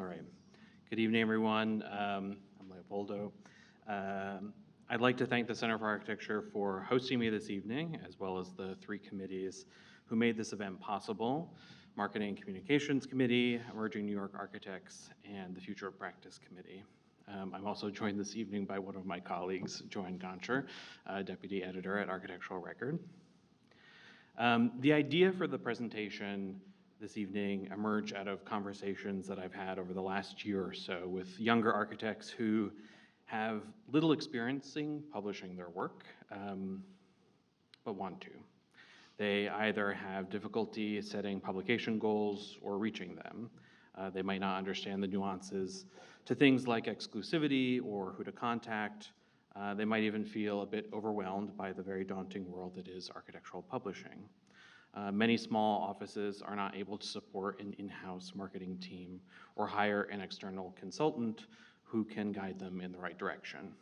All right. Good evening, everyone. I'm Leopoldo. I'd like to thank the Center for Architecture for hosting me this evening, as well as the three committees who made this event possible: Marketing and Communications Committee, Emerging New York Architects, and the Future of Practice Committee. I'm also joined this evening by one of my colleagues, Joanne Goncher, Deputy Editor at Architectural Record. The idea for the presentation this evening emerged out of conversations that I've had over the last year or so with younger architects who have little experiencing publishing their work, but want to. They either have difficulty setting publication goals or reaching them. They might not understand the nuances to things like exclusivity or who to contact. They might even feel a bit overwhelmed by the very daunting world that is architectural publishing. Many small offices are not able to support an in-house marketing team or hire an external consultant who can guide them in the right direction.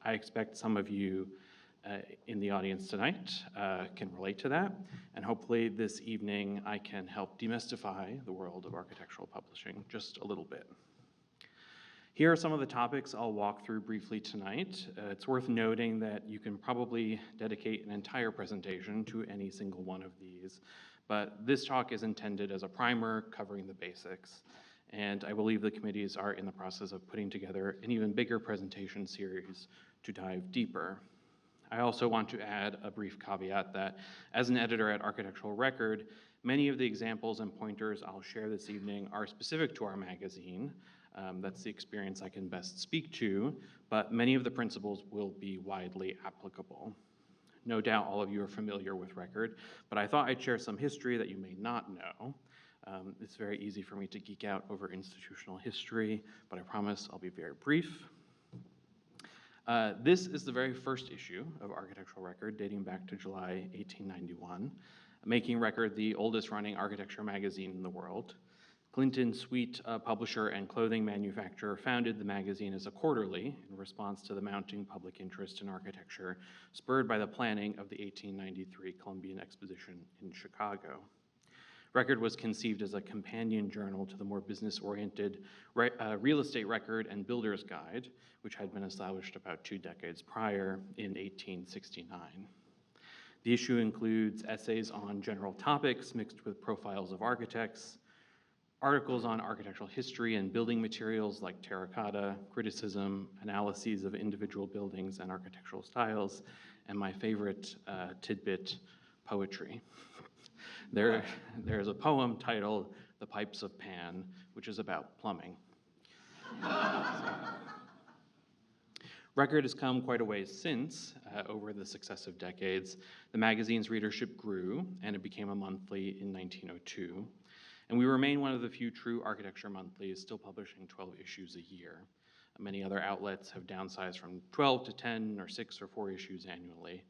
I expect some of you in the audience tonight can relate to that, and hopefully this evening I can help demystify the world of architectural publishing just a little bit. Here are some of the topics I'll walk through briefly tonight. It's worth noting that you can probably dedicate an entire presentation to any single one of these, but this talk is intended as a primer covering the basics, and I believe the committees are in the process of putting together an even bigger presentation series to dive deeper. I also want to add a brief caveat that as an editor at Architectural Record, many of the examples and pointers I'll share this evening are specific to our magazine. That's the experience I can best speak to, but many of the principles will be widely applicable. No doubt all of you are familiar with Record, but I thought I'd share some history that you may not know. It's very easy for me to geek out over institutional history, but I promise I'll be very brief. This is the very first issue of Architectural Record, dating back to July 1891, making Record the oldest running architecture magazine in the world. Clinton Sweet, a publisher and clothing manufacturer, founded the magazine as a quarterly in response to the mounting public interest in architecture, spurred by the planning of the 1893 Columbian Exposition in Chicago. Record was conceived as a companion journal to the more business-oriented Real Estate Record and Builder's Guide, which had been established about 2 decades prior in 1869. The issue includes essays on general topics mixed with profiles of architects, articles on architectural history and building materials like terracotta, criticism, analyses of individual buildings and architectural styles, and my favorite tidbit, poetry. There's a poem titled The Pipes of Pan, which is about plumbing. Record has come quite a ways since. Over the successive decades, the magazine's readership grew, and it became a monthly in 1902. And we remain one of the few true architecture monthlies still publishing 12 issues a year. Many other outlets have downsized from 12 to 10 or 6 or 4 issues annually.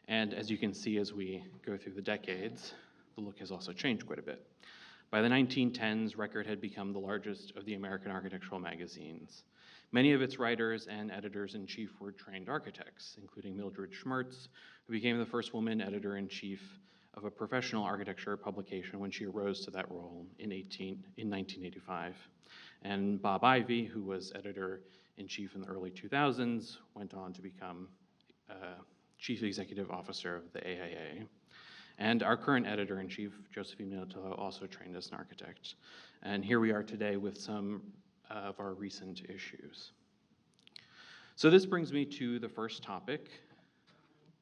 And as you can see as we go through the decades, the look has also changed quite a bit. By the 1910s, Record had become the largest of the American architectural magazines. Many of its writers and editors-in-chief were trained architects, including Mildred Schmertz, who became the first woman editor-in-chief of a professional architecture publication when she arose to that role in 1985. And Bob Ivey, who was editor-in-chief in the early 2000s, went on to become Chief Executive Officer of the AIA. And our current editor-in-chief, Josephine Minotillo, also trained as an architect. And here we are today with some of our recent issues. So this brings me to the first topic,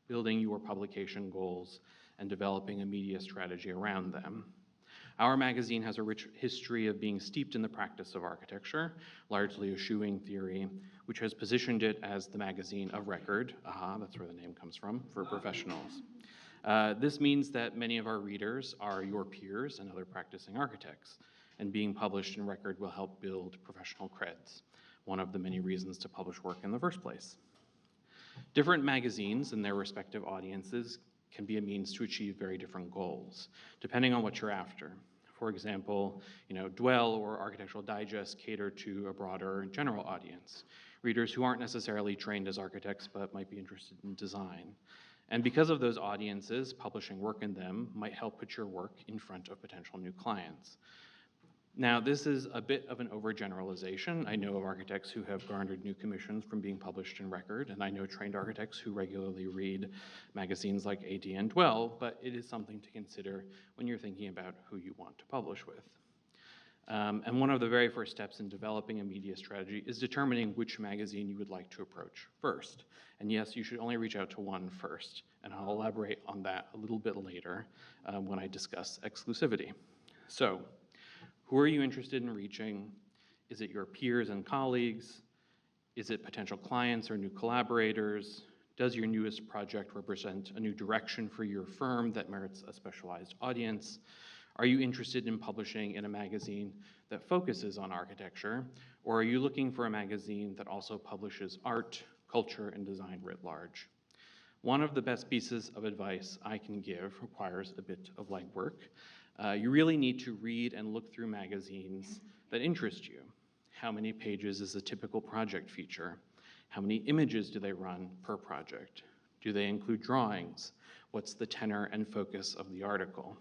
building your publication goals and developing a media strategy around them. Our magazine has a rich history of being steeped in the practice of architecture, largely eschewing theory, which has positioned it as the magazine of record, that's where the name comes from, for professionals. This means that many of our readers are your peers and other practicing architects, and being published in Record will help build professional creds, one of the many reasons to publish work in the first place. Different magazines and their respective audiences can be a means to achieve very different goals, depending on what you're after. For example, Dwell or Architectural Digest cater to a broader general audience, readers who aren't necessarily trained as architects but might be interested in design. And because of those audiences, publishing work in them might help put your work in front of potential new clients. Now, this is a bit of an overgeneralization. I know of architects who have garnered new commissions from being published in Record, and I know trained architects who regularly read magazines like AD and Dwell, but it is something to consider when you're thinking about who you want to publish with. And one of the very first steps in developing a media strategy is determining which magazine you would like to approach first. And yes, you should only reach out to one first, and I'll elaborate on that a little bit later when I discuss exclusivity. So, who are you interested in reaching? Is it your peers and colleagues? Is it potential clients or new collaborators? Does your newest project represent a new direction for your firm that merits a specialized audience? Are you interested in publishing in a magazine that focuses on architecture? Or are you looking for a magazine that also publishes art, culture, and design writ large? One of the best pieces of advice I can give requires a bit of legwork. You really need to read and look through magazines that interest you. How many pages is a typical project feature? How many images do they run per project? Do they include drawings? What's the tenor and focus of the article?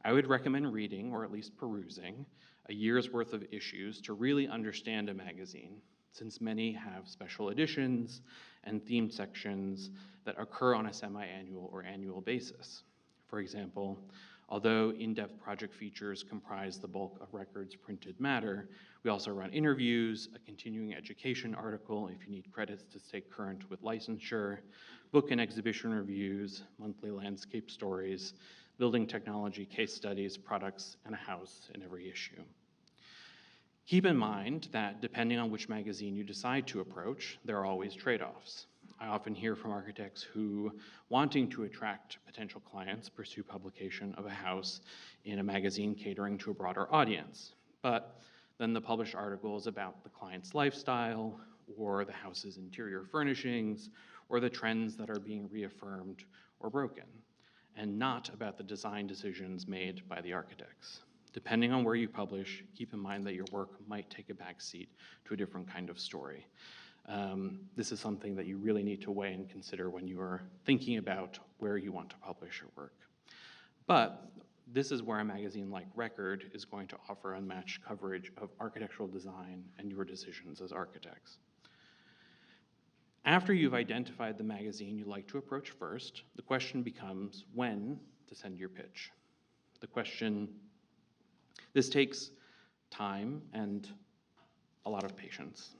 I would recommend reading, or at least perusing, a year's worth of issues to really understand a magazine, since many have special editions and themed sections that occur on a semi-annual or annual basis. For example, although in-depth project features comprise the bulk of Record's printed matter, we also run interviews, a continuing education article if you need credits to stay current with licensure, book and exhibition reviews, monthly landscape stories, building technology case studies, products, and a house in every issue. Keep in mind that depending on which magazine you decide to approach, there are always trade-offs. I often hear from architects who, wanting to attract potential clients, pursue publication of a house in a magazine catering to a broader audience. But then the published article is about the client's lifestyle, or the house's interior furnishings, or the trends that are being reaffirmed or broken, and not about the design decisions made by the architects. Depending on where you publish, keep in mind that your work might take a backseat to a different kind of story. This is something that you really need to weigh and consider when you are thinking about where you want to publish your work. But this is where a magazine like Record is going to offer unmatched coverage of architectural design and your decisions as architects. After you've identified the magazine you'd like to approach first, the question becomes when to send your pitch. This takes time and a lot of patience.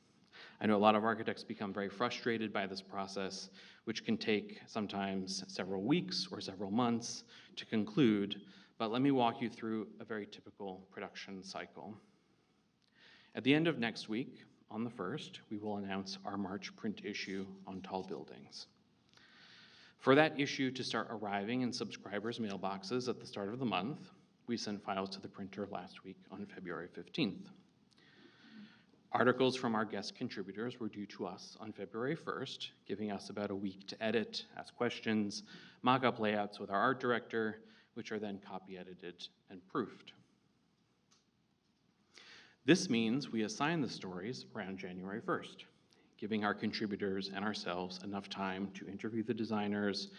I know a lot of architects become very frustrated by this process, which can take sometimes several weeks or several months to conclude, but let me walk you through a very typical production cycle. At the end of next week, on the 1st, we will announce our March print issue on tall buildings. For that issue to start arriving in subscribers' mailboxes at the start of the month, we sent files to the printer last week on February 15th. Articles from our guest contributors were due to us on February 1st, giving us about a week to edit, ask questions, mock up layouts with our art director, which are then copy edited and proofed. This means we assign the stories around January 1st, giving our contributors and ourselves enough time to interview the designers,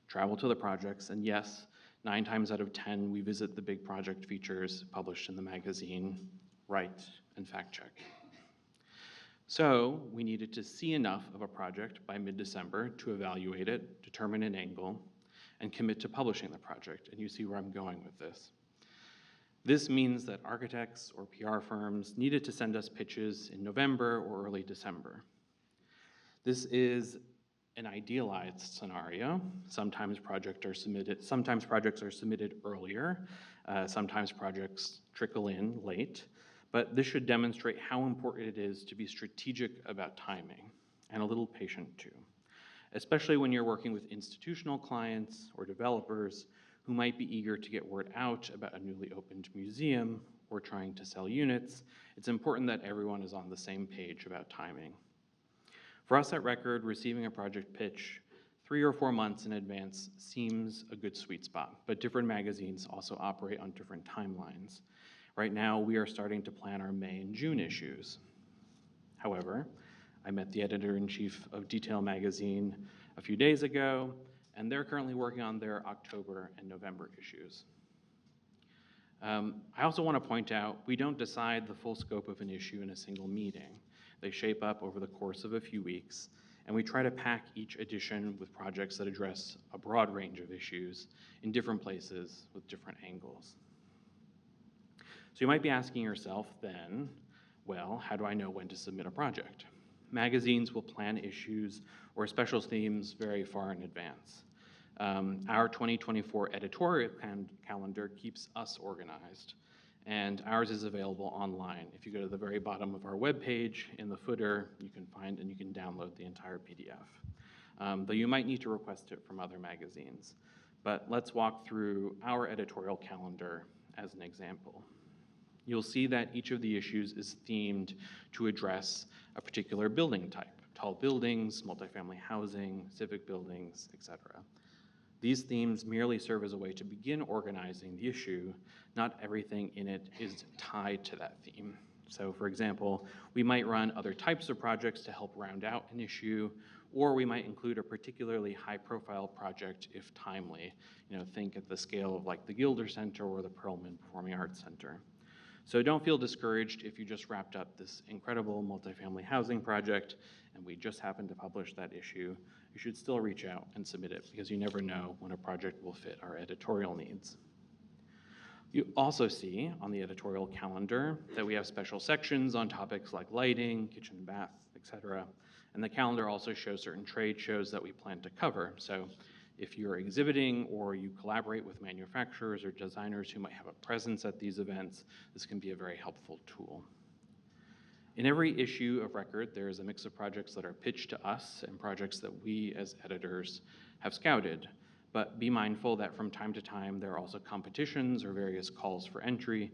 travel to the projects, and yes, 9 times out of 10, we visit the big project features published in the magazine, write, and fact check. So we needed to see enough of a project by mid-December to evaluate it, determine an angle, and commit to publishing the project, and you see where I'm going with this. This means that architects or PR firms needed to send us pitches in November or early December. This is an idealized scenario. Sometimes projects are submitted earlier, sometimes projects trickle in late, but this should demonstrate how important it is to be strategic about timing and a little patient too, especially when you're working with institutional clients or developers who might be eager to get word out about a newly opened museum or trying to sell units. It's important that everyone is on the same page about timing. For us at Record, receiving a project pitch 3 or 4 months in advance seems a good sweet spot, but different magazines also operate on different timelines. Right now, we are starting to plan our May and June issues. However, I met the editor-in-chief of Detail magazine a few days ago, and they're currently working on their October and November issues. I also want to point out, we don't decide the full scope of an issue in a single meeting. They shape up over the course of a few weeks, and we try to pack each edition with projects that address a broad range of issues in different places with different angles. So you might be asking yourself then, well, how do I know when to submit a project? Magazines will plan issues or special themes very far in advance. Our 2024 editorial calendar keeps us organized, and ours is available online. If you go to the very bottom of our webpage, in the footer, you can find and you can download the entire PDF. Though you might need to request it from other magazines. But let's walk through our editorial calendar as an example. You'll see that each of the issues is themed to address a particular building type: tall buildings, multifamily housing, civic buildings, etc. These themes merely serve as a way to begin organizing the issue. Not everything in it is tied to that theme. So for example, we might run other types of projects to help round out an issue, or we might include a particularly high-profile project if timely. Think at the scale of like the Gilder Center or the Perlman Performing Arts Center. So don't feel discouraged if you just wrapped up this incredible multifamily housing project and we just happened to publish that issue. You should still reach out and submit it, because you never know when a project will fit our editorial needs. You also see on the editorial calendar that we have special sections on topics like lighting, kitchen and bath, etc. And the calendar also shows certain trade shows that we plan to cover. So if you're exhibiting or you collaborate with manufacturers or designers who might have a presence at these events, this can be a very helpful tool. In every issue of Record, there is a mix of projects that are pitched to us and projects that we as editors have scouted. But be mindful that from time to time, there are also competitions or various calls for entry,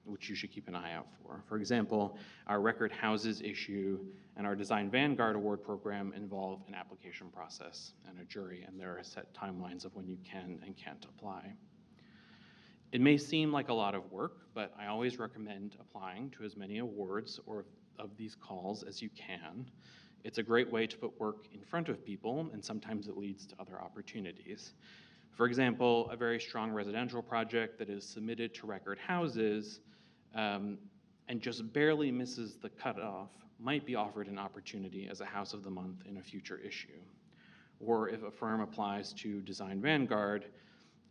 which you should keep an eye out for. For example, our Record Houses issue and our Design Vanguard Award program involve an application process and a jury, and there are set timelines of when you can and can't apply. It may seem like a lot of work, but I always recommend applying to as many awards or of these calls as you can. It's a great way to put work in front of people, and sometimes it leads to other opportunities. For example, a very strong residential project that is submitted to Record Houses and just barely misses the cutoff might be offered an opportunity as a House of the Month in a future issue. Or if a firm applies to Design Vanguard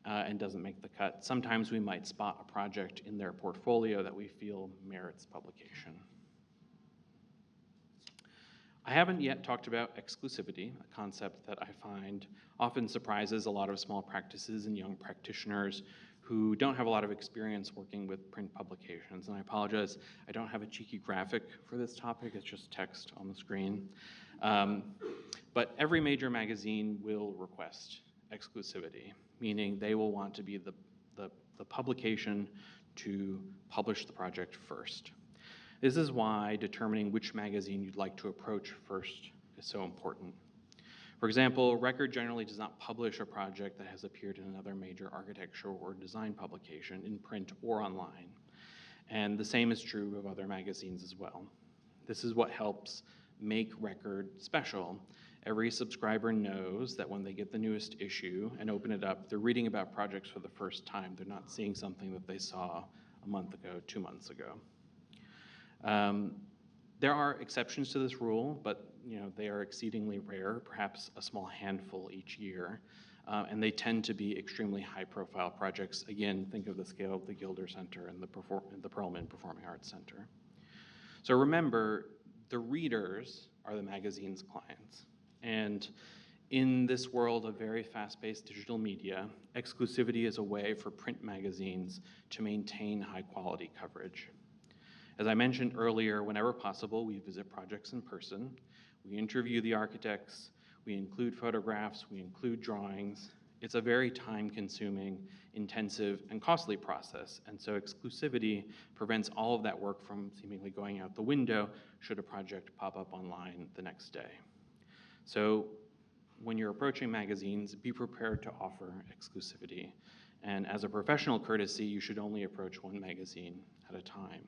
and doesn't make the cut, sometimes we might spot a project in their portfolio that we feel merits publication. I haven't yet talked about exclusivity, a concept that I find often surprises a lot of small practices and young practitioners who don't have a lot of experience working with print publications. And I apologize, I don't have a cheeky graphic for this topic, it's just text on the screen. But every major magazine will request exclusivity, meaning they will want to be the publication to publish the project first. This is why determining which magazine you'd like to approach first is so important. For example, Record generally does not publish a project that has appeared in another major architectural or design publication in print or online. And the same is true of other magazines as well. This is what helps make Record special. Every subscriber knows that when they get the newest issue and open it up, they're reading about projects for the first time. They're not seeing something that they saw a month ago, 2 months ago. There are exceptions to this rule, but they are exceedingly rare, perhaps a small handful each year, and they tend to be extremely high-profile projects. Again, think of the scale of the Gilder Center and the Perlman Performing Arts Center. So remember, the readers are the magazine's clients, and in this world of very fast-paced digital media, exclusivity is a way for print magazines to maintain high-quality coverage. As I mentioned earlier, whenever possible, we visit projects in person. We interview the architects, we include photographs, we include drawings. It's a very time-consuming, intensive, and costly process, and so exclusivity prevents all of that work from seemingly going out the window should a project pop up online the next day. So when you're approaching magazines, be prepared to offer exclusivity. And as a professional courtesy, you should only approach one magazine at a time.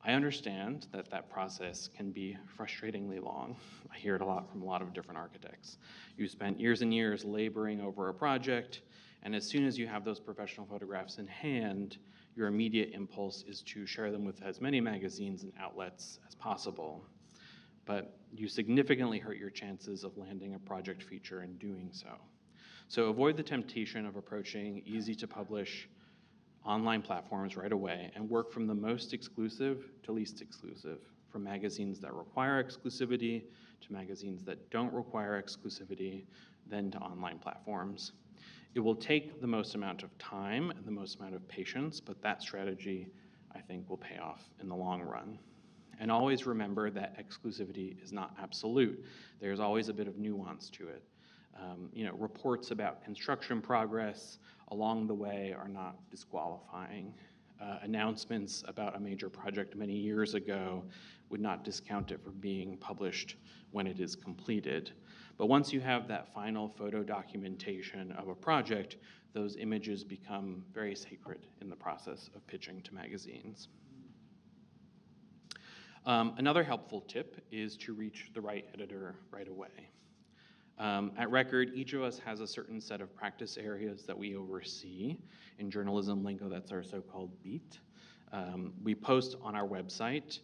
I understand that that process can be frustratingly long. I hear it a lot from a lot of different architects. You spent years and years laboring over a project, And as soon as you have those professional photographs in hand, your immediate impulse is to share them with as many magazines and outlets as possible. But you significantly hurt your chances of landing a project feature in doing so. So avoid the temptation of approaching easy-to-publish online platforms right away and work from the most exclusive to least exclusive, from magazines that require exclusivity to magazines that don't require exclusivity, then to online platforms. It will take the most amount of time and the most amount of patience, but that strategy, I think, will pay off in the long run. And always remember that exclusivity is not absolute. There's always a bit of nuance to it. Reports about construction progress along the way are not disqualifying. Announcements about a major project many years ago would not discount it for being published when it is completed. But once you have that final photo documentation of a project, those images become very sacred in the process of pitching to magazines. Another helpful tip is to reach the right editor right away. At Record, each of us has a certain set of practice areas that we oversee. In journalism lingo, that's our so-called beat. We post on our website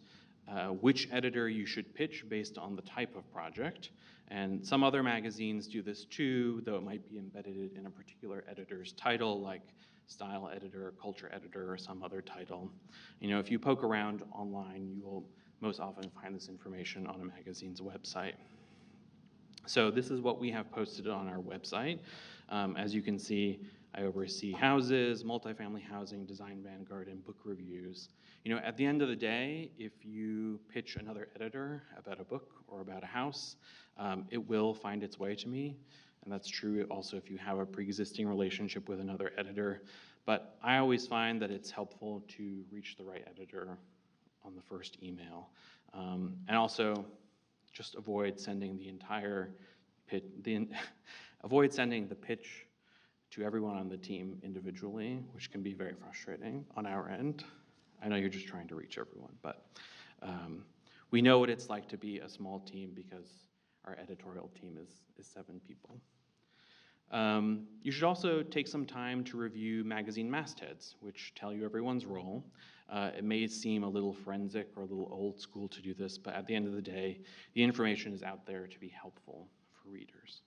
which editor you should pitch based on the type of project. And some other magazines do this too, though it might be embedded in a particular editor's title, like style editor, culture editor, or some other title. If you poke around online, you will most often find this information on a magazine's website. So this is what we have posted on our website. As you can see, I oversee houses, multifamily housing, design vanguard, and book reviews. At the end of the day, if you pitch another editor about a book or about a house, it will find its way to me. And that's true also if you have a pre-existing relationship with another editor. But I always find that it's helpful to reach the right editor on the first email. And also, just avoid sending the entire pitch, avoid sending the pitch to everyone on the team individually, which can be very frustrating on our end. I know you're just trying to reach everyone, but we know what it's like to be a small team because our editorial team is 7 people. You should also take some time to review magazine mastheads, which tell you everyone's role. It may seem a little forensic or a little old school to do this, but at the end of the day, the information is out there to be helpful for readers.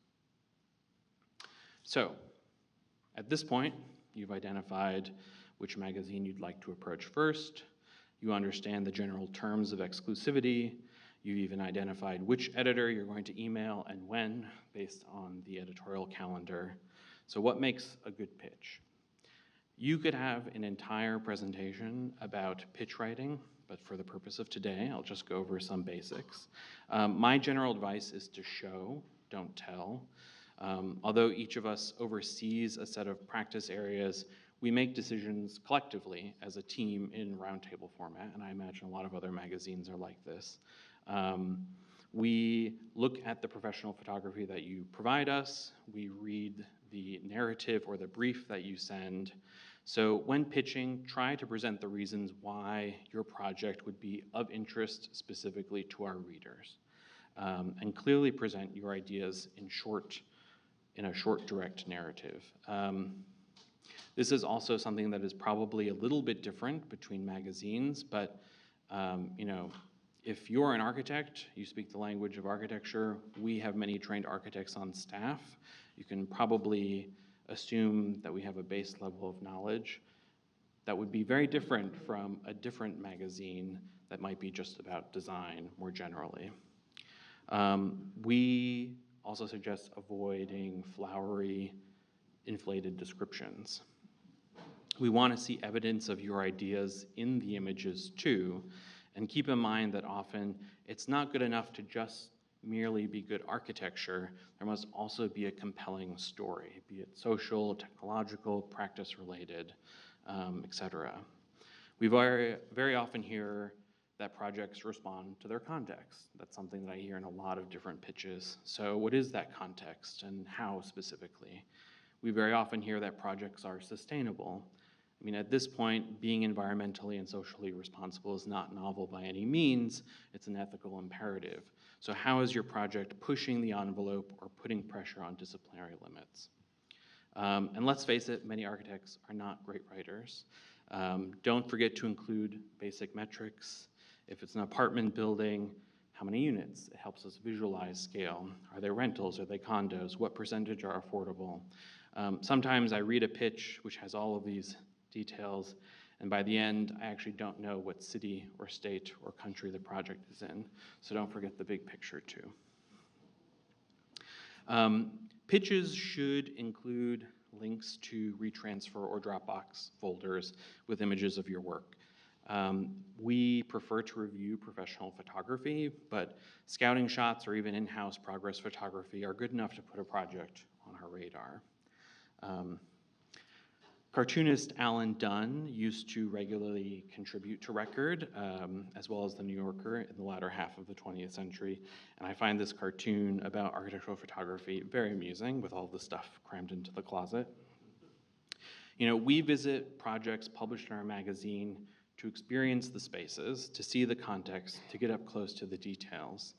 So, at this point, you've identified which magazine you'd like to approach first. You understand the general terms of exclusivity. You've even identified which editor you're going to email and when, based on the editorial calendar. So what makes a good pitch? You could have an entire presentation about pitch writing, but for the purpose of today, I'll just go over some basics. My general advice is to show, don't tell. Although each of us oversees a set of practice areas, we make decisions collectively as a team in roundtable format, and I imagine a lot of other magazines are like this. We look at the professional photography that you provide us, we read the narrative or the brief that you send. So when pitching, try to present the reasons why your project would be of interest specifically to our readers, and clearly present your ideas in a short, direct narrative. This is also something that is probably a little bit different between magazines, but if you're an architect, you speak the language of architecture, we have many trained architects on staff. You can probably assume that we have a base level of knowledge that would be very different from a different magazine that might be just about design more generally. We also suggest avoiding flowery, inflated descriptions. We want to see evidence of your ideas in the images too, and keep in mind that often it's not good enough to just merely be good architecture. There must also be a compelling story, be it social, technological, practice-related, etc. We very often hear that projects respond to their context. That's something that I hear in a lot of different pitches. So what is that context and how specifically? We very often hear that projects are sustainable. I mean, at this point, being environmentally and socially responsible is not novel by any means. It's an ethical imperative. So how is your project pushing the envelope or putting pressure on disciplinary limits? And let's face it, many architects are not great writers. Don't forget to include basic metrics. If it's an apartment building, how many units? It helps us visualize scale. Are they rentals? Are they condos? What percentage are affordable? Sometimes I read a pitch which has all of these details, and by the end, I actually don't know what city or state or country the project is in. So don't forget the big picture too. Pitches should include links to retransfer or Dropbox folders with images of your work. We prefer to review professional photography, but scouting shots or even in-house progress photography are good enough to put a project on our radar. Cartoonist Alan Dunn used to regularly contribute to Record, as well as The New Yorker in the latter half of the 20th century, and I find this cartoon about architectural photography very amusing with all the stuff crammed into the closet. You know, we visit projects published in our magazine to experience the spaces, to see the context, to get up close to the details.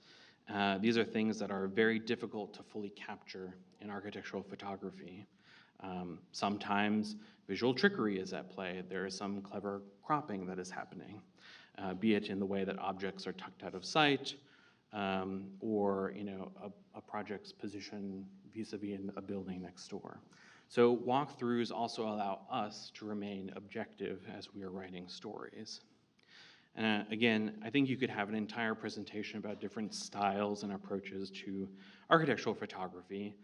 These are things that are very difficult to fully capture in architectural photography. Sometimes visual trickery is at play. There is some clever cropping that is happening, be it in the way that objects are tucked out of sight, or a project's position vis-a-vis a building next door. So walkthroughs also allow us to remain objective as we are writing stories. And again, I think you could have an entire presentation about different styles and approaches to architectural photography.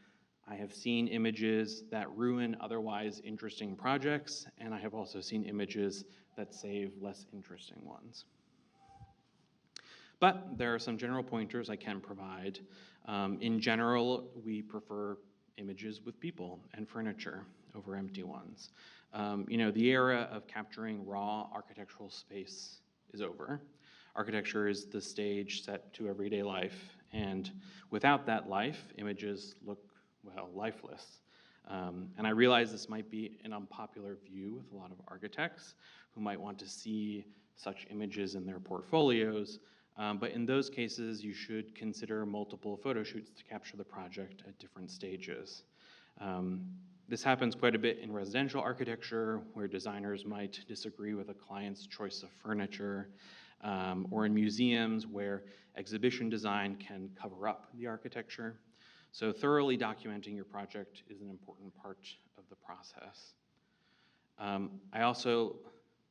I have seen images that ruin otherwise interesting projects, and I have also seen images that save less interesting ones. But there are some general pointers I can provide. In general, we prefer images with people and furniture over empty ones. The era of capturing raw architectural space is over. Architecture is the stage set to everyday life, and without that life, images look, well, lifeless. And I realize this might be an unpopular view with a lot of architects who might want to see such images in their portfolios, but in those cases, you should consider multiple photo shoots to capture the project at different stages. This happens quite a bit in residential architecture, where designers might disagree with a client's choice of furniture, or in museums where exhibition design can cover up the architecture. So thoroughly documenting your project is an important part of the process. I also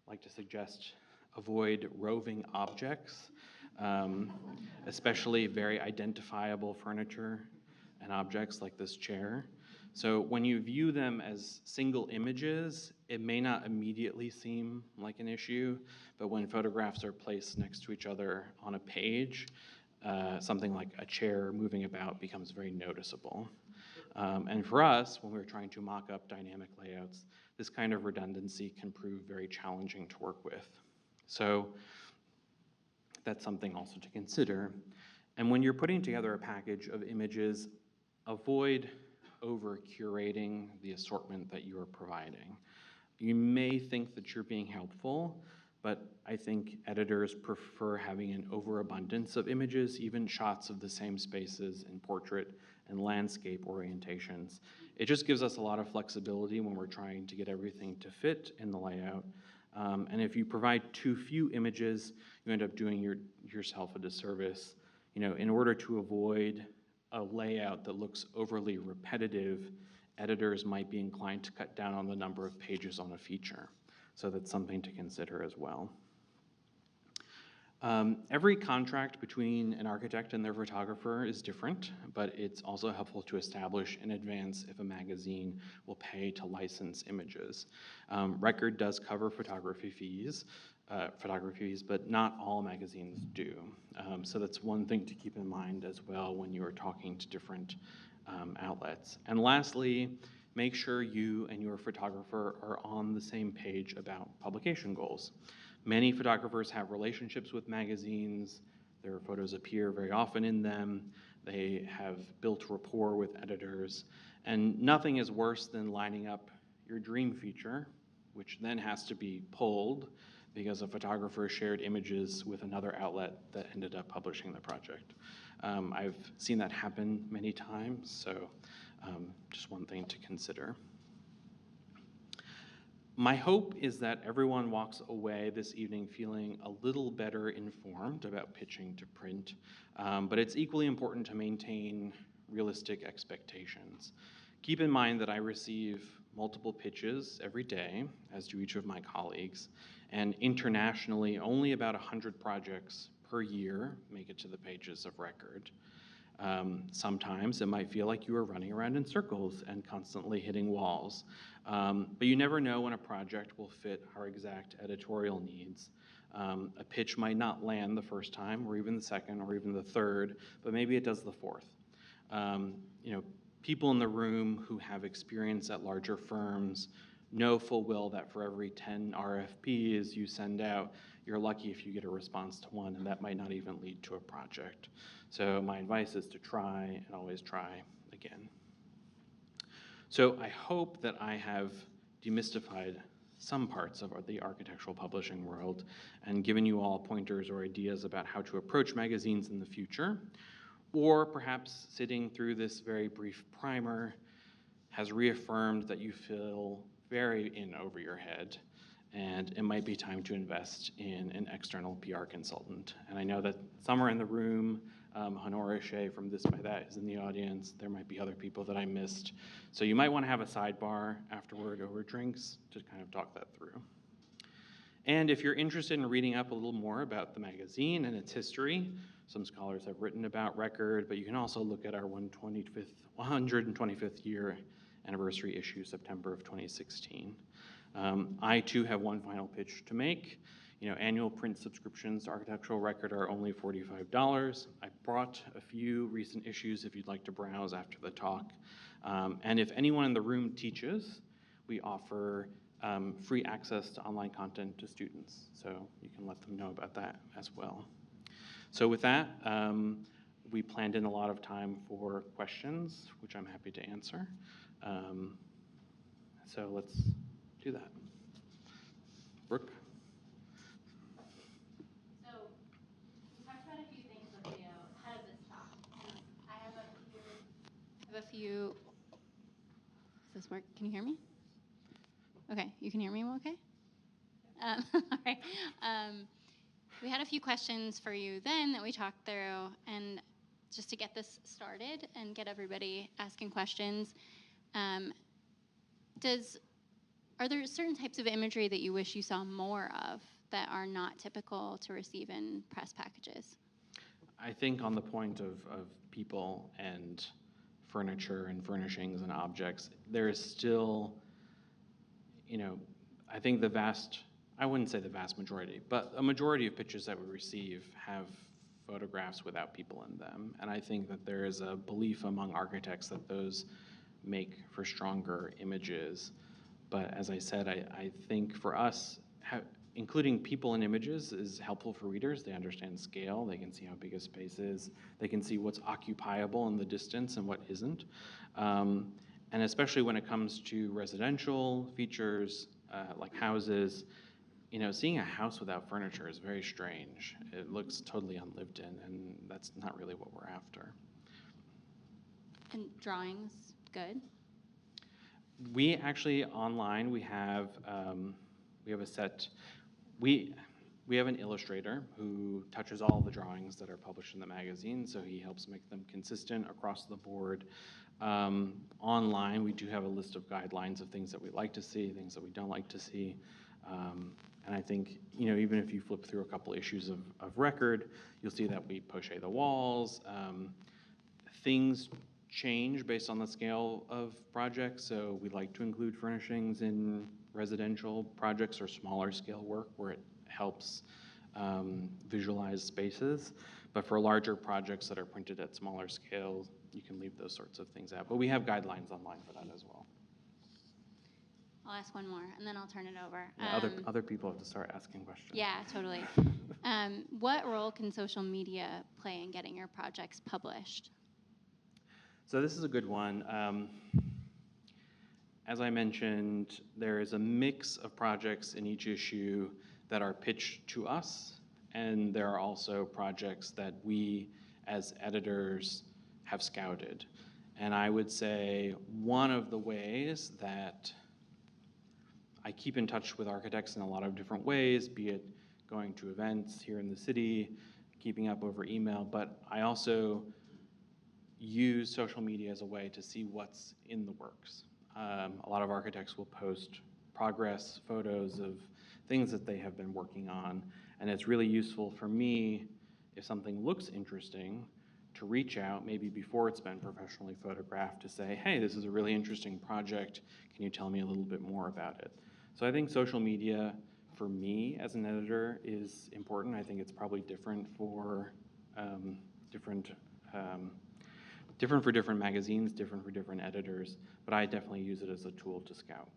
like to suggest avoid roving objects, especially very identifiable furniture and objects like this chair. So when you view them as single images, it may not immediately seem like an issue, but when photographs are placed next to each other on a page, something like a chair moving about becomes very noticeable. And for us, when we're trying to mock up dynamic layouts, this kind of redundancy can prove very challenging to work with. So that's something also to consider. And when you're putting together a package of images, avoid over-curating the assortment that you are providing. You may think that you're being helpful, but I think editors prefer having an overabundance of images, even shots of the same spaces in portrait and landscape orientations. It just gives us a lot of flexibility when we're trying to get everything to fit in the layout. And if you provide too few images, you end up doing yourself a disservice. In order to avoid a layout that looks overly repetitive, editors might be inclined to cut down on the number of pages on a feature. So that's something to consider as well. Every contract between an architect and their photographer is different, but it's also helpful to establish in advance if a magazine will pay to license images. Record does cover photography fees, but not all magazines do. So that's one thing to keep in mind as well when you are talking to different outlets. And lastly, make sure you and your photographer are on the same page about publication goals. Many photographers have relationships with magazines. Their photos appear very often in them. They have built rapport with editors. And nothing is worse than lining up your dream feature, which then has to be pulled because a photographer shared images with another outlet that ended up publishing the project. I've seen that happen many times, so just one thing to consider. My hope is that everyone walks away this evening feeling a little better informed about pitching to print, but it's equally important to maintain realistic expectations. Keep in mind that I receive multiple pitches every day, as do each of my colleagues, and internationally, only about 100 projects per year make it to the pages of record. Sometimes it might feel like you are running around in circles and constantly hitting walls, but you never know when a project will fit our exact editorial needs. A pitch might not land the first time, or even the second, or even the third, but maybe it does the fourth. You know, people in the room who have experience at larger firms know full well that for every 10 RFPs you send out, you're lucky if you get a response to one, and that might not even lead to a project. So my advice is to try and always try again. So I hope that I have demystified some parts of the architectural publishing world and given you all pointers or ideas about how to approach magazines in the future. Or perhaps sitting through this very brief primer has reaffirmed that you feel very in over your head, and it might be time to invest in an external PR consultant. And I know that some are in the room. Honora Shea from This by That is in the audience. There might be other people that I missed. So you might want to have a sidebar afterward over drinks to kind of talk that through. And if you're interested in reading up a little more about the magazine and its history, some scholars have written about Record, but you can also look at our 125th year anniversary issue, September of 2016. I too have one final pitch to make. You know, annual print subscriptions to Architectural Record are only $45. I brought a few recent issues if you'd like to browse after the talk. And if anyone in the room teaches, we offer free access to online content to students. So you can let them know about that as well. So with that, we planned in a lot of time for questions, which I'm happy to answer. So let's do that. Brooke? So we talked about a few things in the video ahead of this talk. I have a few. Does this work? Can you hear me? Okay, you can hear me okay? All right. We had a few questions for you then that we talked through, and just to get this started and get everybody asking questions, are there certain types of imagery that you wish you saw more of that are not typical to receive in press packages? I think on the point of people and furniture and furnishings and objects, there is still, you know, I think I wouldn't say the vast majority, but a majority of pitches that we receive have photographs without people in them. And I think that there is a belief among architects that those make for stronger images. But as I said, I think for us, including people in images is helpful for readers. They understand scale, they can see how big a space is, they can see what's occupiable in the distance and what isn't. And especially when it comes to residential features, like houses, you know, seeing a house without furniture is very strange. It looks totally unlived in, and that's not really what we're after. And drawings, good? We actually, online, we have a set. We have an illustrator who touches all the drawings that are published in the magazine, so he helps make them consistent across the board. Online, we do have a list of guidelines of things that we like to see, things that we don't like to see. And I think, you know, even if you flip through a couple issues of Record, you'll see that we poche the walls. Things change based on the scale of projects, so we like to include furnishings in residential projects or smaller scale work where it helps visualize spaces. But for larger projects that are printed at smaller scales, you can leave those sorts of things out. But we have guidelines online for that as well. I'll ask one more, and then I'll turn it over. Yeah, other people have to start asking questions. Yeah, totally. What role can social media play in getting your projects published? So this is a good one. As I mentioned, there is a mix of projects in each issue that are pitched to us, and there are also projects that we, as editors, have scouted. And I would say one of the ways that I keep in touch with architects in a lot of different ways, be it going to events here in the city, keeping up over email, but I also use social media as a way to see what's in the works. A lot of architects will post progress photos of things that they have been working on, and it's really useful for me if something looks interesting to reach out maybe before it's been professionally photographed to say, hey, this is a really interesting project, can you tell me a little bit more about it? So I think social media for me as an editor is important. I think it's probably different for different for different magazines, different for different editors, but I definitely use it as a tool to scout.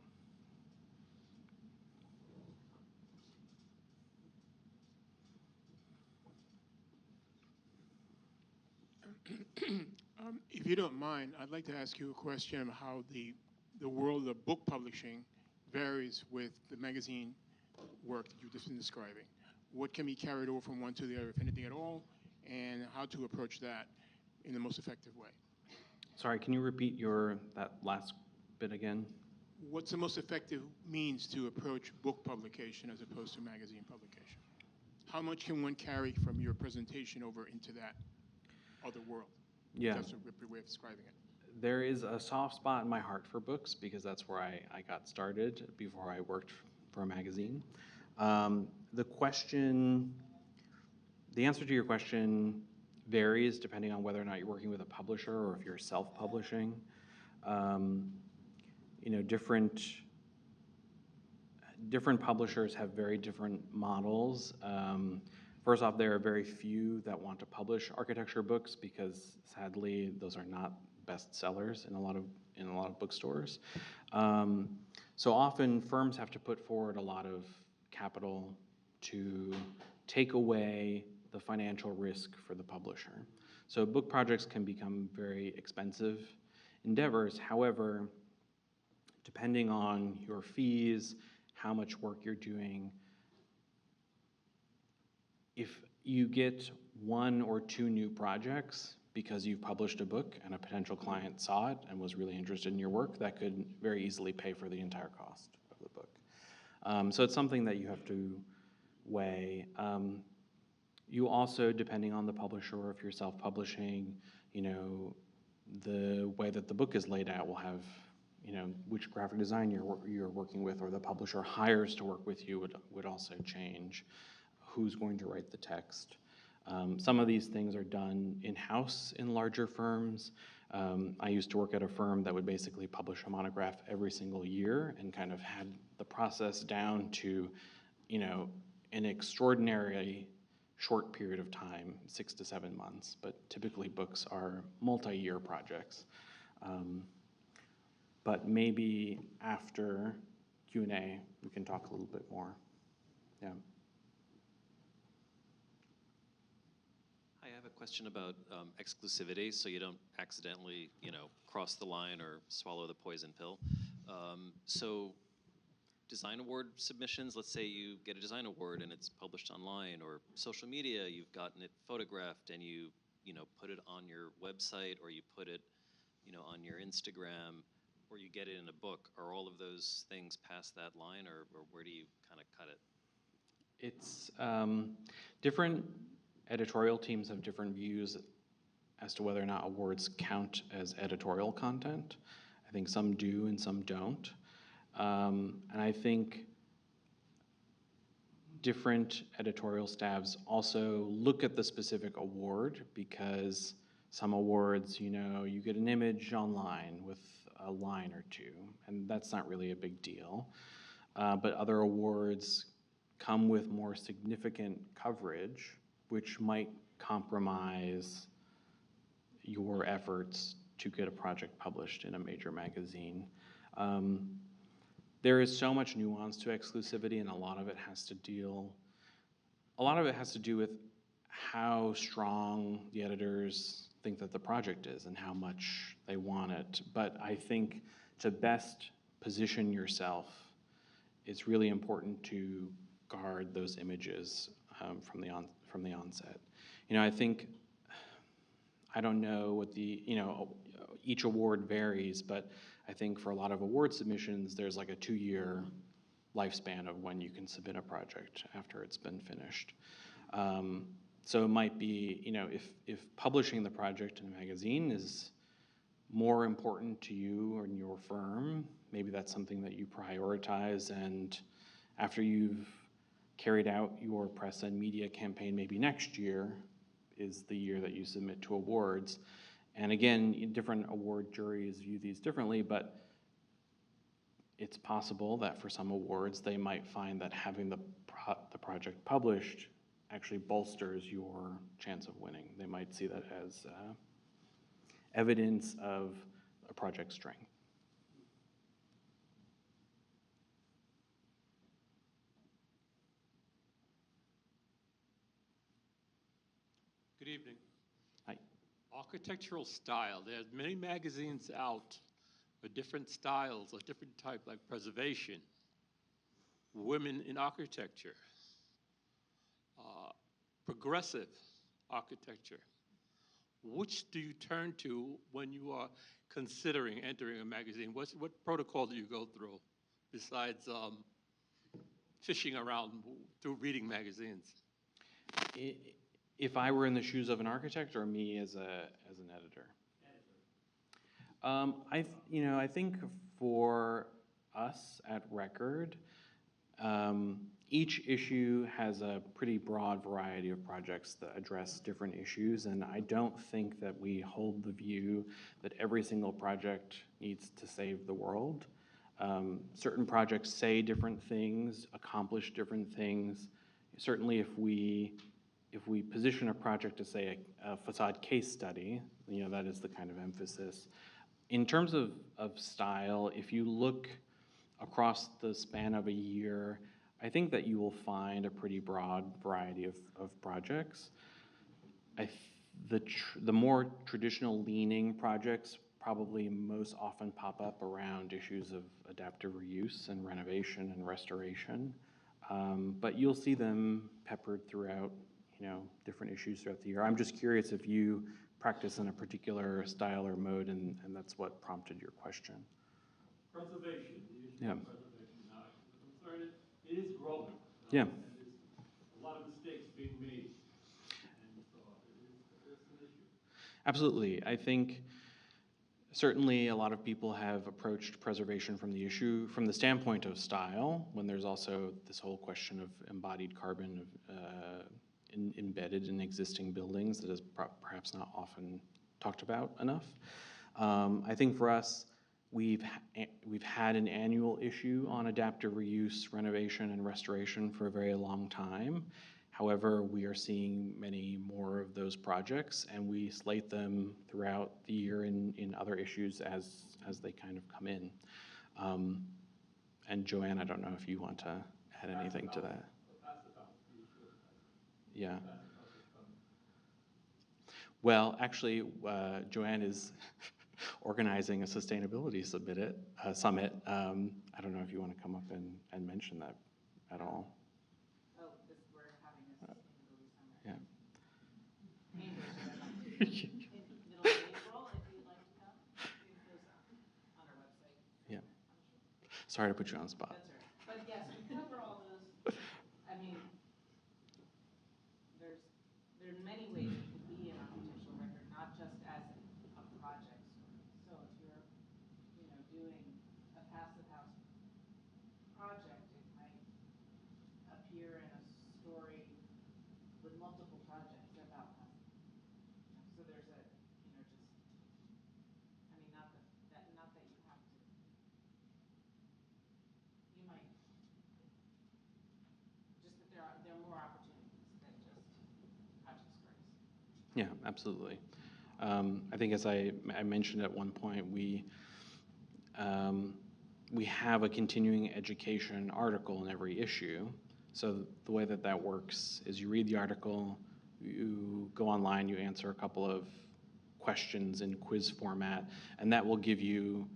If you don't mind, I'd like to ask you a question of how the world of book publishing varies with the magazine work that you've just been describing. What can be carried over from one to the other, if anything at all, and how to approach that in the most effective way? Sorry, can you repeat that last bit again? What's the most effective means to approach book publication as opposed to magazine publication? How much can one carry from your presentation over into that other world? Yeah. That's a way of describing it. There is a soft spot in my heart for books because that's where I got started before I worked for a magazine. The answer to your question varies depending on whether or not you're working with a publisher or if you're self-publishing. Different publishers have very different models. First off, there are very few that want to publish architecture books because sadly those are not bestsellers in a lot of bookstores. So often firms have to put forward a lot of capital to take away the financial risk for the publisher. So book projects can become very expensive endeavors. However, depending on your fees, how much work you're doing, if you get one or two new projects because you've published a book and a potential client saw it and was really interested in your work, that could very easily pay for the entire cost of the book. So it's something that you have to weigh. You also, depending on the publisher, or if you're self-publishing, the way that the book is laid out will have, which graphic design you're working with, or the publisher hires to work with you would also change. Who's going to write the text? Some of these things are done in-house in larger firms. I used to work at a firm that would basically publish a monograph every single year and kind of had the process down to, an extraordinary short period of time, 6 to 7 months, but typically books are multi-year projects. But maybe after Q&A, we can talk a little bit more. Yeah. I have a question about exclusivity, so you don't accidentally, cross the line or swallow the poison pill. So design award submissions, let's say you get a design award and it's published online, or social media, you've gotten it photographed and you put it on your website, or you put it, on your Instagram, or you get it in a book. Are all of those things past that line, or where do you kind of cut it? It's different editorial teams have different views as to whether or not awards count as editorial content. I think some do and some don't. And I think different editorial staffs also look at the specific award, because some awards, you get an image online with a line or two, and that's not really a big deal. But other awards come with more significant coverage, which might compromise your efforts to get a project published in a major magazine. There is so much nuance to exclusivity, and a lot of it has to do with how strong the editors think that the project is and how much they want it. But I think to best position yourself, it's really important to guard those images from the onset. I don't know what each award varies, but I think for a lot of award submissions, there's like a 2-year lifespan of when you can submit a project after it's been finished. So it might be, if publishing the project in a magazine is more important to you or in your firm, maybe that's something that you prioritize, and after you've carried out your press and media campaign, maybe next year is the year that you submit to awards. And again, different award juries view these differently, but it's possible that for some awards, they might find that having the project published actually bolsters your chance of winning. They might see that as evidence of a project's strength. Good evening. Hi. Architectural style. There's many magazines out with different styles or different type, like preservation, women in architecture, progressive architecture. Which do you turn to when you are considering entering a magazine? What protocol do you go through besides fishing around through reading magazines? If I were in the shoes of an architect or me as an editor? I think for us at Record, each issue has a pretty broad variety of projects that address different issues, and I don't think that we hold the view that every single project needs to save the world. Certain projects say different things, accomplish different things. Certainly if we position a project to say a facade case study, that is the kind of emphasis. In terms of style, if you look across the span of a year, I think that you will find a pretty broad variety of projects. The more traditional leaning projects probably most often pop up around issues of adaptive reuse and renovation and restoration. But you'll see them peppered throughout, different issues throughout the year. I'm just curious if you practice in a particular style or mode, and that's what prompted your question. Preservation, the issue Yeah. of preservation. Now, the concern is it is growing. Yeah. And there's a lot of mistakes being made. And so it's an issue. Absolutely. I think certainly a lot of people have approached preservation from the standpoint of style, when there's also this whole question of embodied carbon embedded in existing buildings that is perhaps not often talked about enough. I think for us, we've had an annual issue on adaptive reuse, renovation, and restoration for a very long time. However, we are seeing many more of those projects, and we slate them throughout the year in other issues as they kind of come in. And Joanne, I don't know if you want to add anything to that. Yeah. Well, actually, Joanne is organizing a sustainability summit. I don't know if you want to come up and mention that at all. Oh, because we're having a sustainability summit. Yeah. In middle of April, if you'd like to come, it goes on our website. Yeah. I'm sure. Sorry to put you on the spot. That's all right. But yes, we cover all those. I mean, there are many ways it could be an architectural record, not just as a project story. So if you're, doing a passive house project, it might appear in a story with multiple projects about passive. So there's a, not that you have to. You might just that there are more opportunities than just project stories. Yeah, absolutely. I think as I mentioned at one point, we have a continuing education article in every issue. So the way that works is you read the article, you go online, you answer a couple of questions in quiz format, and that will give you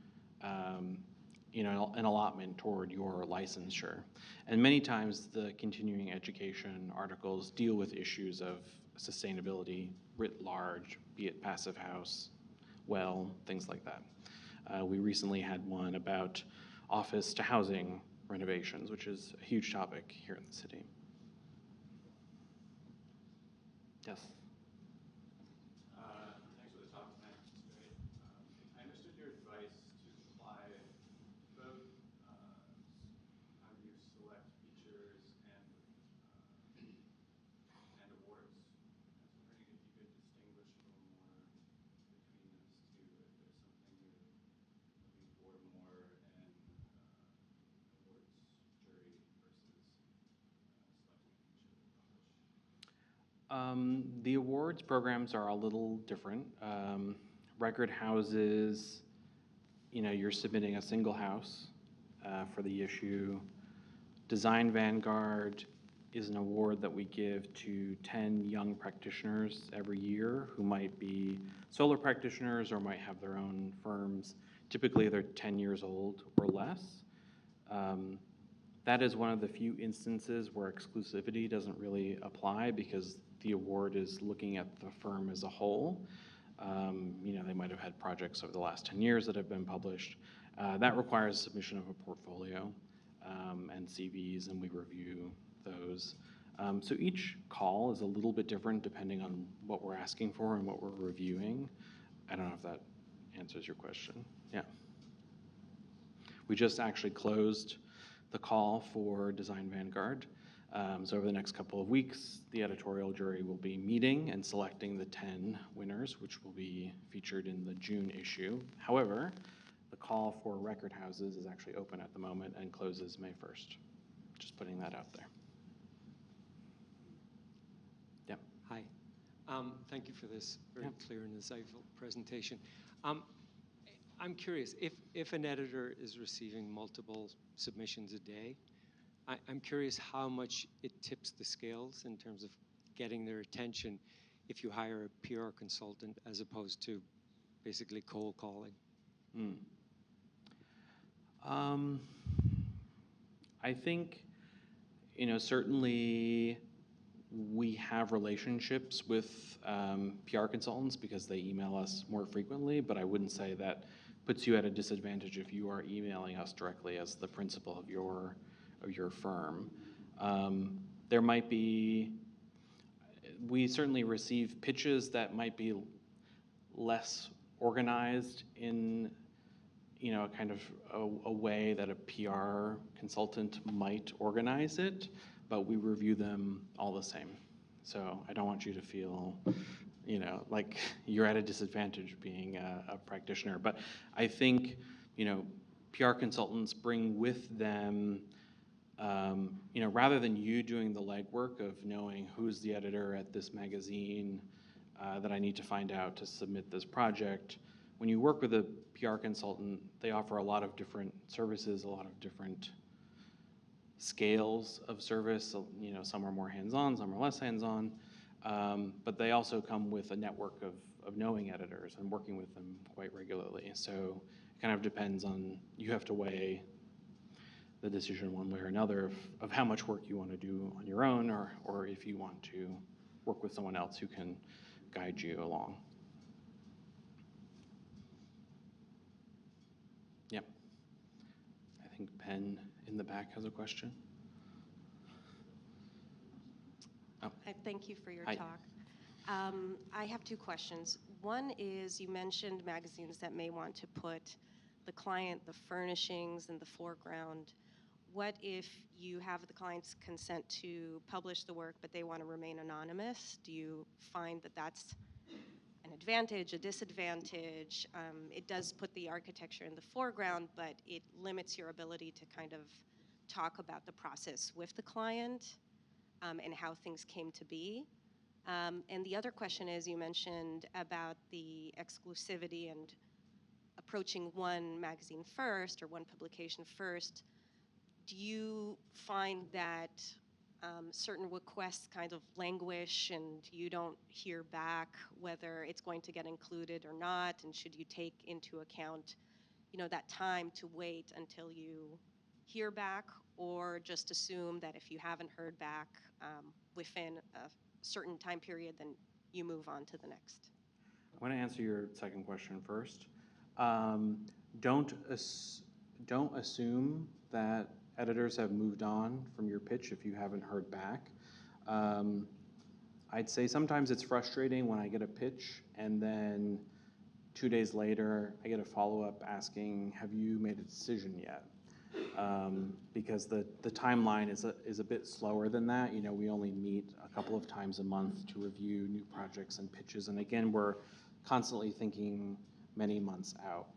an allotment toward your licensure. And many times the continuing education articles deal with issues of sustainability writ large, be it passive house, things like that. We recently had one about office to housing renovations, which is a huge topic here in the city. Yes. Thanks for the talk tonight. It's great. I understood your advice to apply both how you select features and awards. I was wondering if you could distinguish a little more between those two, if there's something you're looking for more in awards jury versus selecting a feature to publish. The awards programs are a little different. Record houses, you're submitting a single house for the issue. Design Vanguard is an award that we give to 10 young practitioners every year who might be solo practitioners or might have their own firms. Typically, they're 10 years old or less. That is one of the few instances where exclusivity doesn't really apply because the award is looking at the firm as a whole. They might have had projects over the last 10 years that have been published. That requires submission of a portfolio and CVs, and we review those. So each call is a little bit different depending on what we're asking for and what we're reviewing. I don't know if that answers your question. Yeah. We just actually closed the call for Design Vanguard. So over the next couple of weeks, the editorial jury will be meeting and selecting the 10 winners, which will be featured in the June issue. However, the call for record houses is actually open at the moment and closes May 1st. Just putting that out there. Yeah. Hi. Thank you for this very clear and insightful presentation. I'm curious, if an editor is receiving multiple submissions a day, I'm curious how much it tips the scales in terms of getting their attention if you hire a PR consultant as opposed to basically cold calling. I think, certainly we have relationships with PR consultants because they email us more frequently, but I wouldn't say that puts you at a disadvantage if you are emailing us directly as the principal of your firm. There might be, we certainly receive pitches that might be less organized in kind of a way that a PR consultant might organize it, but we review them all the same. So I don't want you to feel, like you're at a disadvantage being a practitioner. But I think, PR consultants bring with them, rather than you doing the legwork of knowing who's the editor at this magazine that I need to find out to submit this project, when you work with a PR consultant, they offer a lot of different services, a lot of different scales of service. Some are more hands-on, some are less hands-on, but they also come with a network of knowing editors and working with them quite regularly. So it kind of depends on, you have to weigh the decision one way or another of how much work you want to do on your own, or if you want to work with someone else who can guide you along. Yep. I think Ben in the back has a question. Oh. Thank you for your Hi. talk. I have two questions. One is, you mentioned magazines that may want to put the client, the furnishings in the foreground. What if you have the client's consent to publish the work, but they want to remain anonymous? Do you find that that's an advantage, a disadvantage? It does put the architecture in the foreground, but it limits your ability to kind of talk about the process with the client and how things came to be. And the other question is, you mentioned about the exclusivity and approaching one magazine first or one publication first. Do you find that certain requests kind of languish and you don't hear back whether it's going to get included or not? And should you take into account, that time to wait until you hear back, or just assume that if you haven't heard back within a certain time period, then you move on to the next? I want to answer your second question first. Don't assume that editors have moved on from your pitch if you haven't heard back. I'd say sometimes it's frustrating when I get a pitch and then 2 days later I get a follow-up asking, have you made a decision yet? Because the timeline is a bit slower than that. You know, we only meet a couple of times a month to review new projects and pitches. And again, we're constantly thinking many months out.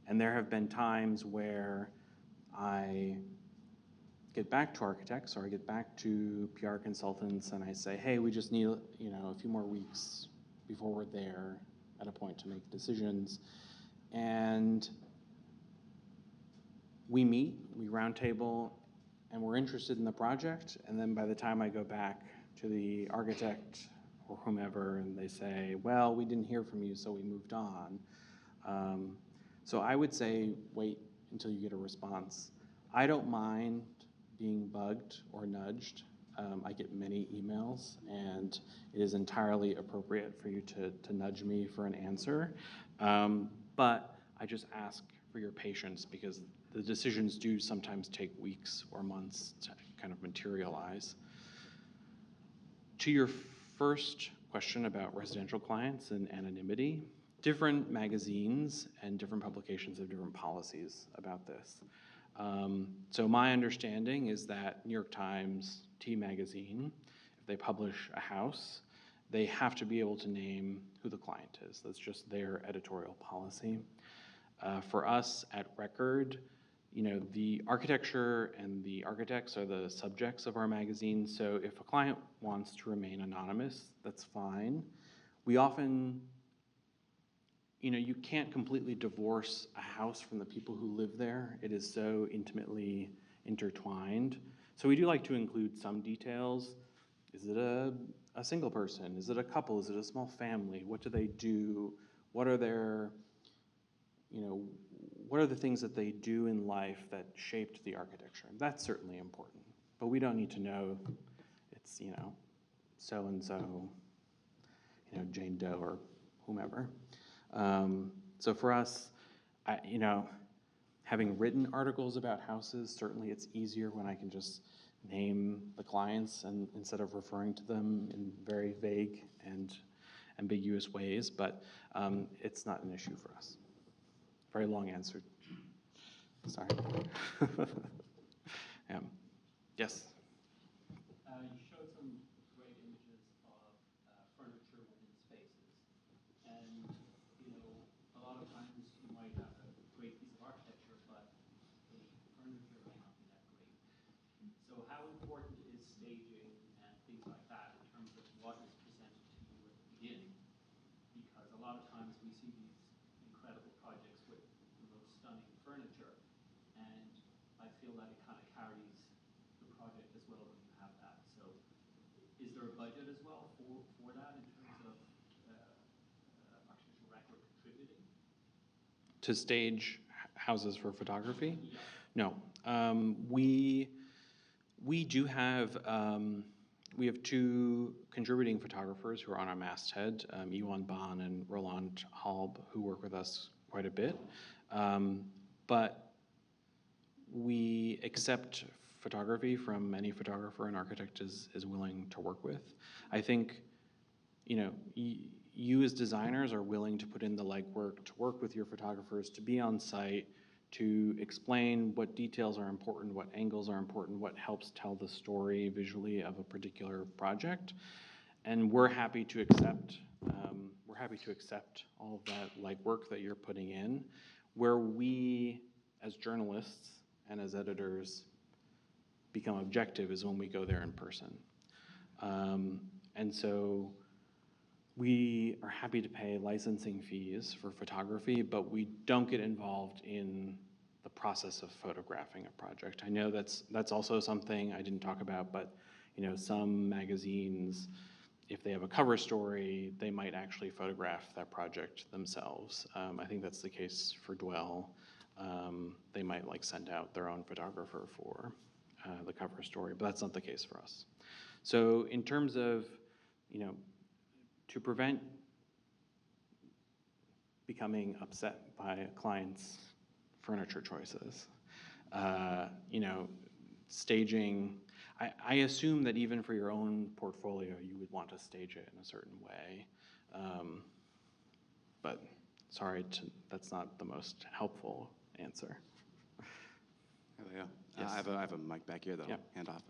And there have been times where I get back to architects or I get back to PR consultants and I say, hey, we just need, you know, a few more weeks before we're there at a point to make decisions. And we meet, we roundtable, and we're interested in the project. And then by the time I go back to the architect or whomever, and they say, well, we didn't hear from you, so we moved on. So I would say wait until you get a response. I don't mind being bugged or nudged. I get many emails, and it is entirely appropriate for you to nudge me for an answer. But I just ask for your patience because the decisions do sometimes take weeks or months to kind of materialize. To your first question about residential clients and anonymity, different magazines and different publications have different policies about this. So my understanding is that New York Times, T Magazine, if they publish a house, they have to be able to name who the client is. That's just their editorial policy. For us at Record, you know, the architecture and the architects are the subjects of our magazine, so if a client wants to remain anonymous, that's fine. We often, you know, you can't completely divorce a house from the people who live there. It is so intimately intertwined. So we do like to include some details. Is it a single person? Is it a couple? Is it a small family? What do they do? What are their, you know, what are the things that they do in life that shaped the architecture? That's certainly important, but we don't need to know it's, you know, so-and-so, you know, Jane Doe or whomever. So for us, you know, having written articles about houses, certainly it's easier when I can just name the clients and instead of referring to them in very vague and ambiguous ways, but it's not an issue for us. Very long answer. Sorry. Yeah. Yes. You showed some great images of furniture within spaces. And, you know, a lot of times you might have a great piece of architecture, but the furniture may not be that great. So how important is staging and things like that in terms of what is presented to you at the beginning? Because a lot of times we see these incredible projects with the most stunning furniture, and I feel that it kind of carries the project as well when you have that. So is there a budget as well for that in terms of Architectural Record contributing? To stage houses for photography? Yeah. No. We do have, we have two contributing photographers who are on our masthead, Iwan Ban and Roland Halb, who work with us quite a bit. But we accept photography from any photographer an architect is willing to work with. I think, you know, you as designers are willing to put in the legwork to work with your photographers, to be on site, to explain what details are important, what angles are important, what helps tell the story visually of a particular project. And we're happy to accept all of that legwork that you're putting in. Where we, as journalists and as editors, become objective is when we go there in person. And so we are happy to pay licensing fees for photography, but we don't get involved in the process of photographing a project. I know that's also something I didn't talk about, but you know, some magazines, if they have a cover story, they might actually photograph that project themselves. I think that's the case for Dwell. They might like send out their own photographer for the cover story, but that's not the case for us. So in terms of, you know, to prevent becoming upset by a client's furniture choices, you know, staging, I assume that even for your own portfolio, you would want to stage it in a certain way. But sorry, that's not the most helpful answer. Yeah. Yes. I have a mic back here that'll Yeah. hand off.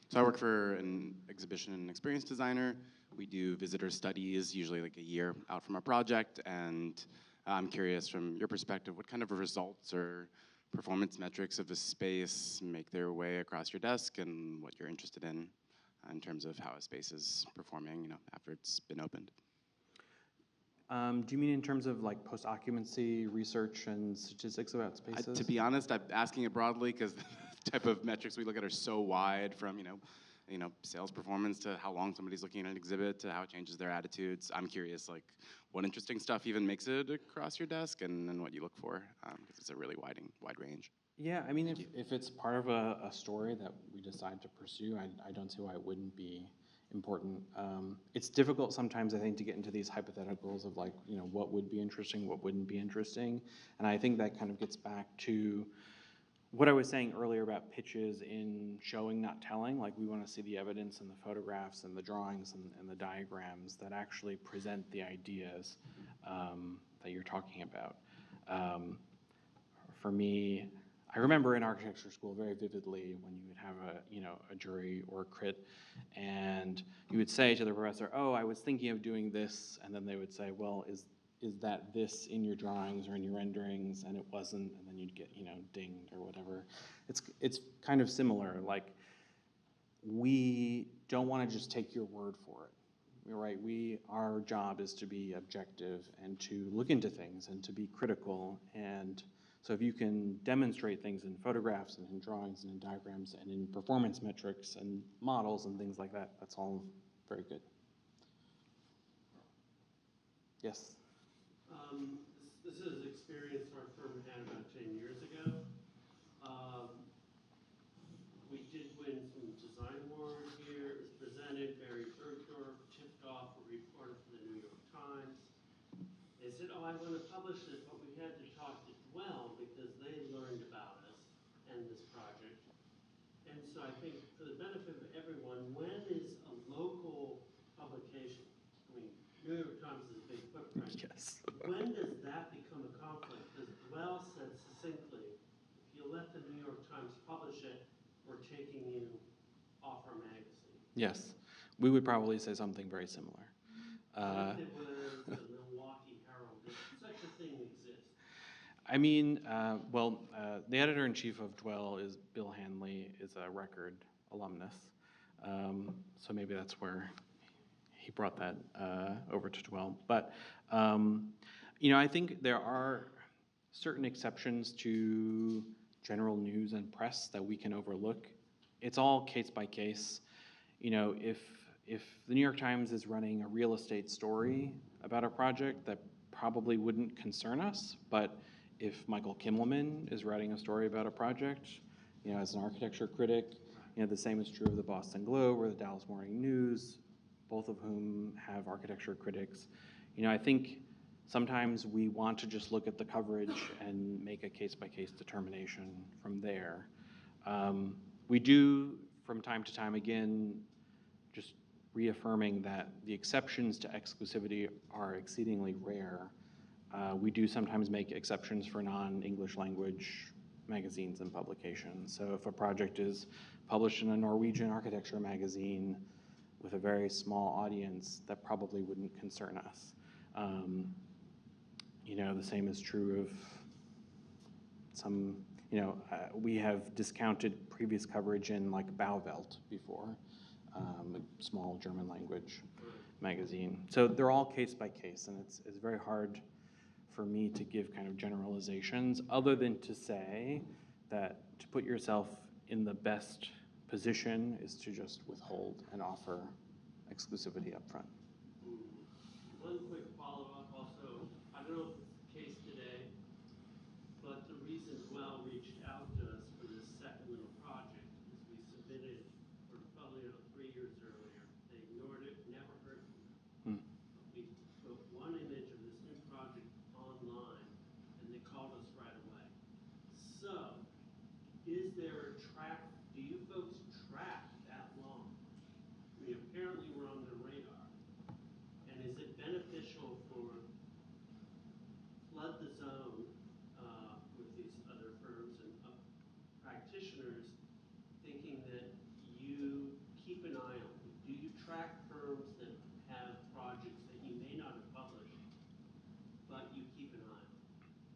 So I work for an exhibition and experience designer. We do visitor studies, usually like a year out from our project, and I'm curious from your perspective, what kind of results or performance metrics of the space make their way across your desk, and what you're interested in terms of how a space is performing, after it's been opened? Do you mean in terms of like post-occupancy research and statistics about spaces? To be honest, I'm asking it broadly because the type of metrics we look at are so wide, from sales performance to how long somebody's looking at an exhibit to how it changes their attitudes. I'm curious, like, what interesting stuff even makes it across your desk, and what you look for, because it's a really wide range. Yeah, I mean, if it's part of a story that we decide to pursue, I don't see why it wouldn't be important. It's difficult sometimes, I think, to get into these hypotheticals of like, what would be interesting, what wouldn't be interesting. And I think that kind of gets back to what I was saying earlier about pitches in showing, not telling. Like, we want to see the evidence and the photographs and the drawings and the diagrams that actually present the ideas that you're talking about. For me, I remember in architecture school very vividly when you would have a jury or a crit, and you would say to the professor, "Oh, I was thinking of doing this," and then they would say, "Well, is that this in your drawings or in your renderings?" And it wasn't, and then you'd get dinged or whatever. It's kind of similar. Like, we don't want to just take your word for it. Right? Our job is to be objective and to look into things and to be critical. And so if you can demonstrate things in photographs and in drawings and in diagrams and in performance metrics and models and things like that, that's all very good. Yes? This is experience our firm had about 10 years ago. We did win some design award here. It was presented. Barry Bergdorf tipped off a reporter for the New York Times. They said, "Oh, I want to publish it," but we had to talk to Dwell because they learned about us and this project. And so I think for the benefit of everyone, when is a local publication, I mean, New York Times is a big footprint. Yes. When does that become a conflict? Because Dwell said succinctly, if you let the New York Times publish it, we're taking you off our magazine. Yes. We would probably say something very similar. What if it was the Milwaukee Herald? Does such a thing exist? I mean, the editor-in-chief of Dwell is Bill Hanley, is a Record alumnus. So maybe that's where he brought that over to Dwell. But, I think there are certain exceptions to general news and press that we can overlook. It's all case by case. If the New York Times is running a real estate story about a project, that probably wouldn't concern us. But if Michael Kimmelman is writing a story about a project, as an architecture critic, the same is true of the Boston Globe or the Dallas Morning News, both of whom have architecture critics. I think sometimes we want to just look at the coverage and make a case-by-case determination from there. We do, from time to time, again, just reaffirming that the exceptions to exclusivity are exceedingly rare. We do sometimes make exceptions for non-English language magazines and publications. So if a project is published in a Norwegian architecture magazine with a very small audience, that probably wouldn't concern us. The same is true of some, we have discounted previous coverage in like Bauwelt before, a small German language magazine. So they're all case by case, and it's very hard for me to give kind of generalizations, other than to say that to put yourself in the best position is to just withhold and offer exclusivity up front. One quick follow-up also. I don't know if it's the case today, but the reason Dwell reached out to us for this second little project is we submitted a portfolio 3 years earlier. They ignored it, never heard from them. We put one image of this new project online, and they called us right away. So, is there a track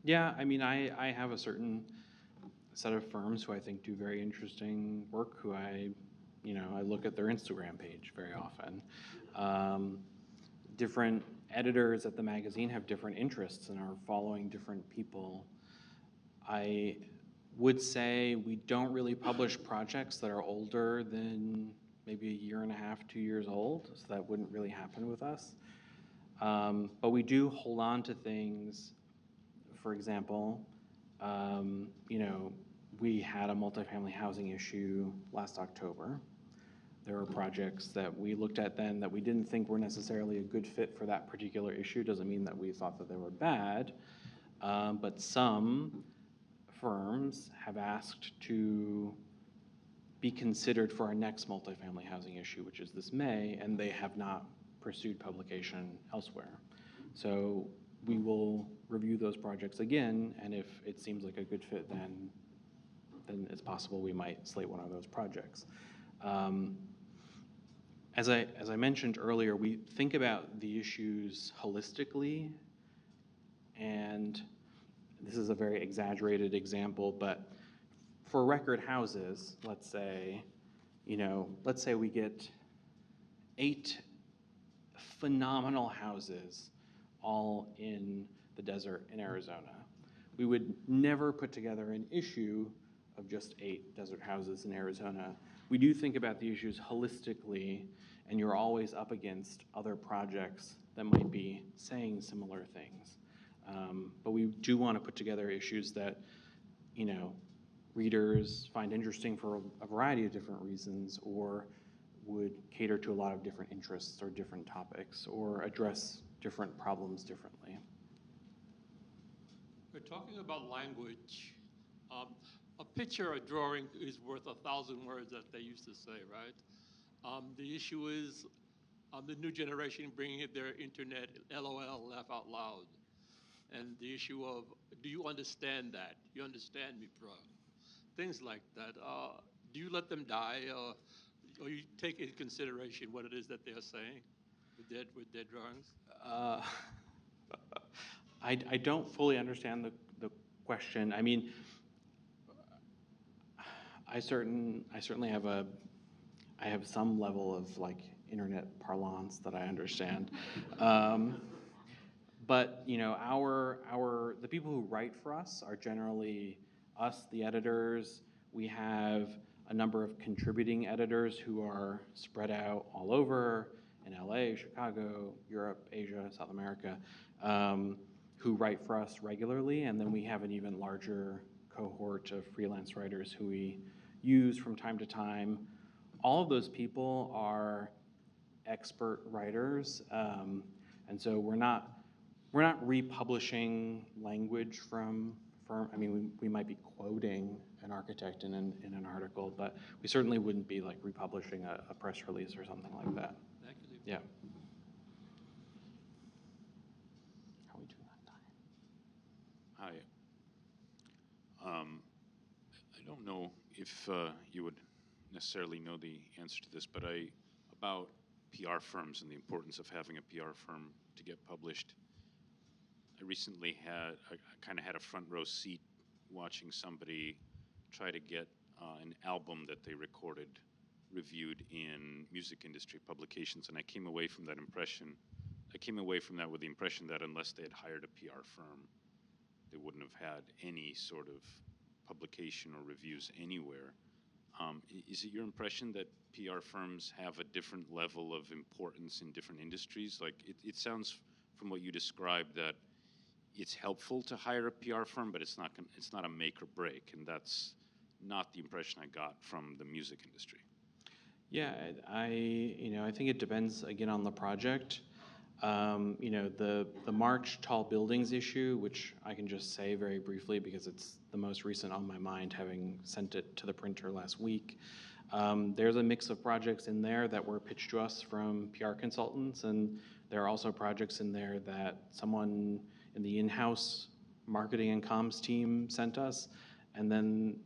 Yeah, I mean, I have a certain set of firms who I think do very interesting work, who I look at their Instagram page very often. Different editors at the magazine have different interests and are following different people. I would say we don't really publish projects that are older than maybe a year and a half, 2 years old, so that wouldn't really happen with us. But we do hold on to things. For example, we had a multifamily housing issue last October. There were projects that we looked at then that we didn't think were necessarily a good fit for that particular issue. Doesn't mean that we thought that they were bad, but some firms have asked to be considered for our next multifamily housing issue, which is this May, and they have not pursued publication elsewhere. So we will review those projects again, and if it seems like a good fit, then it's possible we might slate one of those projects. As I mentioned earlier, we think about the issues holistically, and this is a very exaggerated example, but for record houses, let's say we get 8 phenomenal houses all in the desert in Arizona. We would never put together an issue of just 8 desert houses in Arizona. We do think about the issues holistically, and you're always up against other projects that might be saying similar things. But we do want to put together issues that, readers find interesting for a variety of different reasons, or would cater to a lot of different interests or different topics, or address different problems differently. We're talking about language. A picture, a drawing is worth 1,000 words, that they used to say, right? The issue is the new generation bringing their internet, LOL, laugh out loud. And the issue of, do you understand that? You understand me, bro? Things like that. Do you let them die, or you take into consideration what it is that they're saying with their drawings? I don't fully understand the question. I mean, I certainly have some level of like internet parlance that I understand. But the people who write for us are generally us, the editors. We have a number of contributing editors who are spread out all over in LA, Chicago, Europe, Asia, South America, who write for us regularly. And then we have an even larger cohort of freelance writers who we use from time to time. All of those people are expert writers, and so we're not republishing language from firm. I mean, we might be quoting an architect in an article, but we certainly wouldn't be like republishing a press release or something like that. Thank you. Yeah. How are we doing on time? Hi. I don't know if you would necessarily know the answer to this, but about PR firms and the importance of having a PR firm to get published. I recently I kind of had a front row seat watching somebody try to get an album that they recorded reviewed in music industry publications, and I came away from that with the impression that unless they had hired a PR firm, they wouldn't have had any sort of publication or reviews anywhere. Is it your impression that PR firms have a different level of importance in different industries? Like, it sounds from what you described that it's helpful to hire a PR firm, but it's not a make or break, and that's not the impression I got from the music industry. Yeah, I think it depends again on the project. The March Tall Buildings issue, which I can just say very briefly because it's the most recent on my mind, having sent it to the printer last week. There's a mix of projects in there that were pitched to us from PR consultants, and there are also projects in there that someone in the in-house marketing and comms team sent us. And then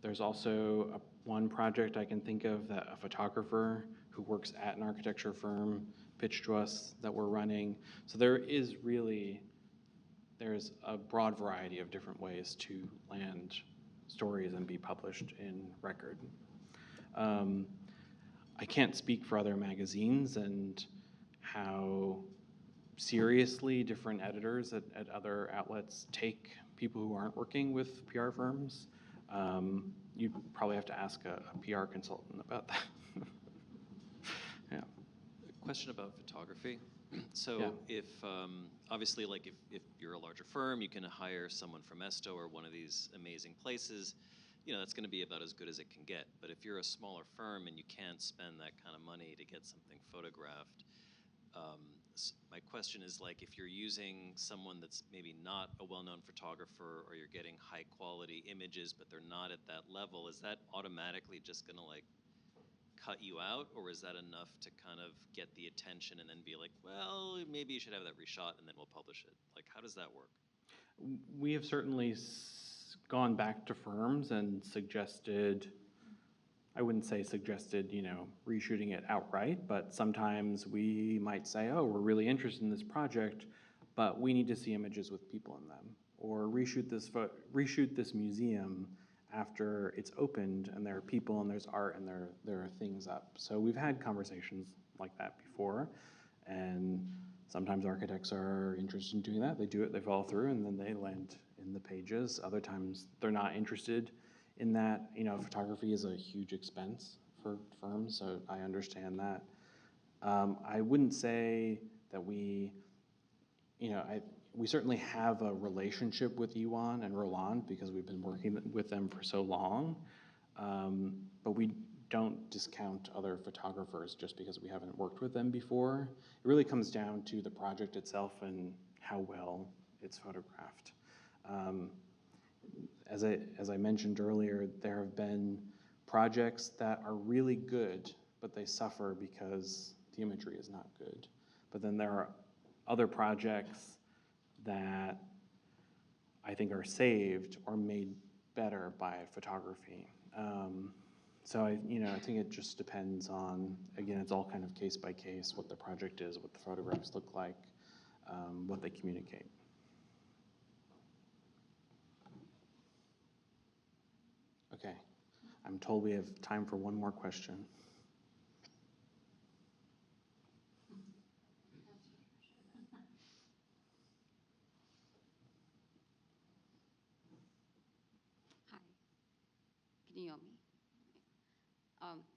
there's also one project I can think of that a photographer who works at an architecture firm pitched to us that we're running. So there is really there's a broad variety of different ways to land stories and be published in Record. I can't speak for other magazines and how seriously different editors at other outlets take people who aren't working with PR firms. You'd probably have to ask a PR consultant about that. Yeah. Question about photography. So Yeah. if, obviously, like if you're a larger firm, you can hire someone from Esto or one of these amazing places, you know, that's going to be about as good as it can get. But if you're a smaller firm and you can't spend that kind of money to get something photographed, my question is, like, if you're using someone that's maybe not a well-known photographer, or you're getting high quality images but they're not at that level, is that automatically just going to like cut you out, or is that enough to kind of get the attention and then be like, well, maybe you should have that reshot and then we'll publish it? Like, how does that work? We have certainly gone back to firms and suggested, I wouldn't say suggested, you know, reshooting it outright, but sometimes we might say, oh, we're really interested in this project, but we need to see images with people in them. Or reshoot this museum after it's opened and there are people and there's art and there are things up. So we've had conversations like that before, and sometimes architects are interested in doing that. They do it, they follow through, and then they land in the pages. Other times they're not interested in that. You know, photography is a huge expense for firms, so I understand that. I wouldn't say that we, you know, we certainly have a relationship with Iwan and Roland because we've been working with them for so long, but we don't discount other photographers just because we haven't worked with them before. It really comes down to the project itself and how well it's photographed. As I mentioned earlier, there have been projects that are really good, but they suffer because the imagery is not good. But then there are other projects that I think are saved or made better by photography. So I think it just depends on, again, it's all kind of case by case, what the project is, what the photographs look like, what they communicate. Okay, I'm told we have time for one more question. Hi, can you hear me?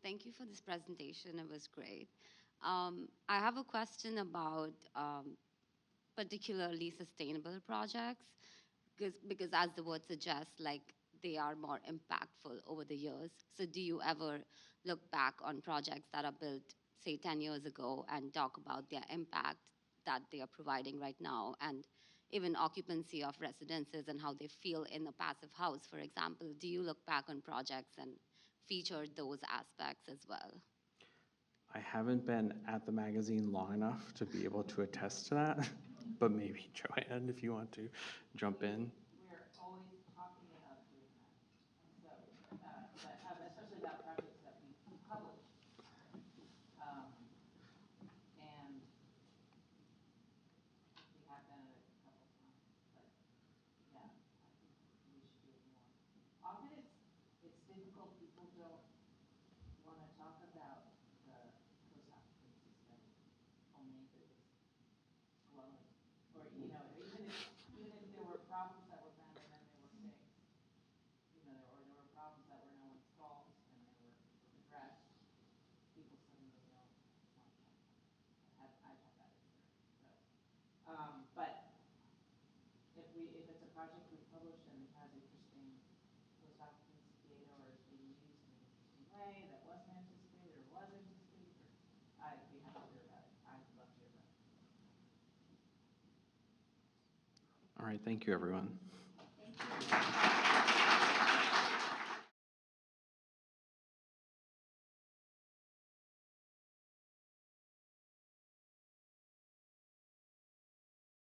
Thank you for this presentation, it was great. I have a question about particularly sustainable projects, because as the word suggests, like, they are more impactful over the years. So do you ever look back on projects that are built, say, 10 years ago and talk about their impact that they are providing right now, and even occupancy of residences and how they feel in a passive house, for example? Do you look back on projects and feature those aspects as well? I haven't been at the magazine long enough to be able to attest to that, but maybe Joanne, if you want to jump in. We're always talking about doing that. So, especially about projects that we publish. And we have done it a couple times, but yeah, I think we should do it more. Often it's difficult, people don't want to talk about the post-occupancy study, only if it was glowing. Or, you know, even if there were problems that were found and then they were fixed, you know, or there were problems that were no one's fault and they were addressed, people suddenly don't want to talk about it. I've had that experience. So, but if it's a project we published and it has interesting post-occupancy data, or is being used in an interesting way that wasn't anticipated or was anticipated, I'd be happy to hear about it. I'd love to hear about it. All right, thank you, everyone.